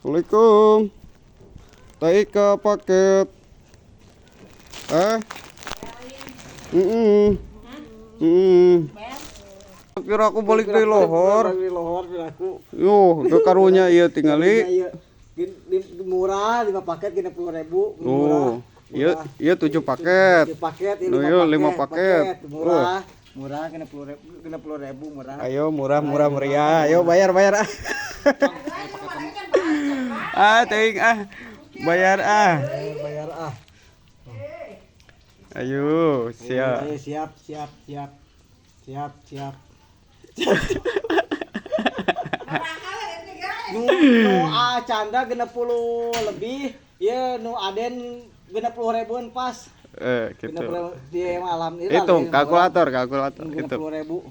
Assalamualaikum. Taika paket. Kira aku balik dari lohor. Yo, ke karunya iya tingali. Murah 5 paket 50.000. Oh, iya 7 paket. 7 paket ini Yo, 5 paket. Murah. Murah 50.000 murah. Ayo murah meriah. Ayo bayar. Ting bayar Bayar ah. Ayo, siap. Ayo siap. Nu canda 60 lebih, ya nu Aden 60.000-an pas. Gitu. Dia malam ini Hitung kalkulator itu. 60.000.